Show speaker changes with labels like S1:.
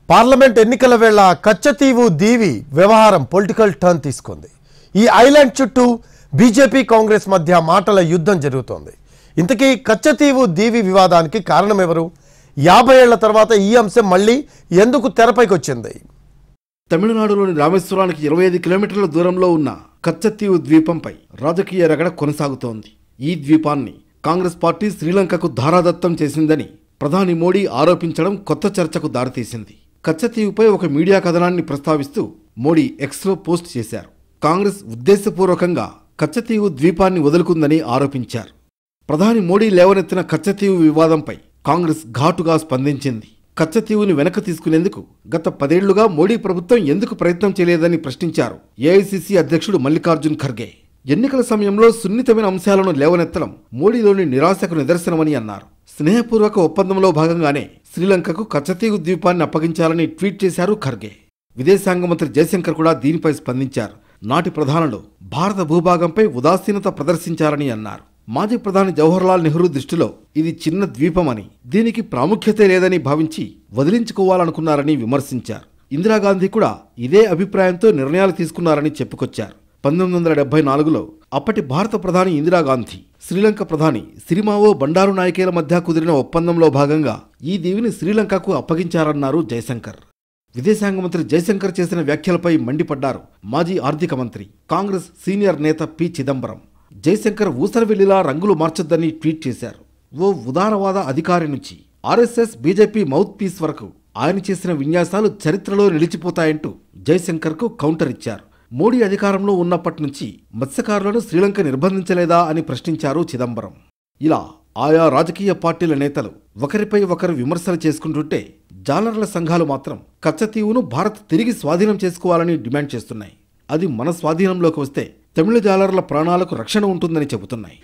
S1: Parliament ఎన్నికల వేళ కచ్చతీవు దీవి వ్యవహారం పొలిటికల్ టర్న్ తీసుకుంది. ఈ ఐలాండ్ చుట్టూ బీజేపీ కాంగ్రెస్ మధ్య మాటల యుద్ధం జరుగుతోంది. ఇంతకీ కచ్చతీవు దీవి వివాదానికి కారణం ఎవరు? 50 ఏళ్ల తర్వాత ఈ అంశం మళ్ళీ ఎందుకు తెరపైకి వచ్చింది?
S2: తమిళనాడులోని రామేశ్వరానికి 25 కిలోమీటర్ల దూరంలో ఉన్న కచ్చతీవు ద్వీపంపై రాజకీయ రగడ కొనసాగుతోంది. ఈ ద్వీపాన్ని కాంగ్రెస్ పార్టీ శ్రీలంకకు ధారాదత్తం చేసిందని ప్రధాని మోడీ ఆరోపించడం కొత్త చర్చకు దారితీసింది. కచ్చతీవుపై ఒక మీడియా కథనాన్ని ప్రస్తావిస్తూ మోడీ ఎక్స్లో పోస్ట్ చేశారు. కాంగ్రెస్ ఉద్దేశపూర్వకంగా కచ్చతీవు ద్వీపాన్ని వదులుకుందని ఆరోపించారు. ప్రధాని మోడీ లేవనెత్తిన కచ్చతీవు వివాదంపై కాంగ్రెస్ ఘాటుగా స్పందించింది. కచ్చతీవుని వెనక్కి తీసుకునేందుకు గత 10 ఏళ్లుగా మోడీ ప్రభుత్వం ఎందుకు ప్రయత్నం చేయలేదని ప్రశ్నించారు ఏఐసీసీ అధ్యక్షుడు మల్లికార్జున్ ఖర్గే. ఎన్నికల సమయంలో సున్నితమైన అంశాలను లేవనెత్తడం మోడీలోని నిరాశకు నిదర్శనమని అన్నారు. స్నేహపూర్వక ఒప్పందంలో భాగంగానే శ్రీలంకకు కచ్చతీవు ద్వీపాన్ని అప్పగించాలని ట్వీట్ చేశారు ఖర్గే. విదేశాంగ మంత్రి జయశంకర్ కూడా దీనిపై స్పందించారు. నాటి ప్రధానులు భారత భూభాగంపై ఉదాసీనత ప్రదర్శించారని అన్నారు. మాజీ ప్రధాని జవహర్లాల్ నెహ్రూ దృష్టిలో ఇది చిన్న ద్వీపమని, దీనికి ప్రాముఖ్యత లేదని భావించి వదిలించుకోవాలనుకున్నారని విమర్శించారు. ఇందిరాగాంధీ కూడా ఇదే అభిప్రాయంతో నిర్ణయాలు తీసుకున్నారని చెప్పుకొచ్చారు. 1974లో అప్పటి భారత ప్రధాని ఇందిరాగాంధీ, శ్రీలంక ప్రధాని సిరిమావో బండారు నాయకేల మధ్య కుదిరిన ఒప్పందంలో భాగంగా ఈ దీవిని శ్రీలంకకు అప్పగించారన్నారు జయశంకర్. విదేశాంగ మంత్రి జయశంకర్ చేసిన వ్యాఖ్యలపై మండిపడ్డారు మాజీ ఆర్థిక మంత్రి, కాంగ్రెస్ సీనియర్ నేత పి చిదంబరం. జయశంకర్ ఊసరవెల్లిలా రంగులు మార్చొద్దని ట్వీట్ చేశారు. ఓ ఉదారవాద అధికారి నుంచి ఆర్ఎస్ఎస్ బీజేపీ మౌత్ పీస్ వరకు ఆయన చేసిన విన్యాసాలు చరిత్రలో నిలిచిపోతాయంటూ జయశంకర్కు కౌంటర్ ఇచ్చారు. మోడీ అధికారంలో ఉన్నప్పటి నుంచి మత్స్యకారులను శ్రీలంక నిర్బంధించలేదా అని ప్రశ్నించారు చిదంబరం. ఇలా ఆయా రాజకీయ పార్టీల నేతలు ఒకరిపై ఒకరు విమర్శలు చేసుకుంటుంటే జాలర్ల సంఘాలు మాత్రం కచ్చతీవును భారత్ తిరిగి స్వాధీనం చేసుకోవాలని డిమాండ్ చేస్తున్నాయి. అది మన స్వాధీనంలోకి వస్తే తమిళ జాలర్ల ప్రాణాలకు రక్షణ ఉంటుందని చెబుతున్నాయి.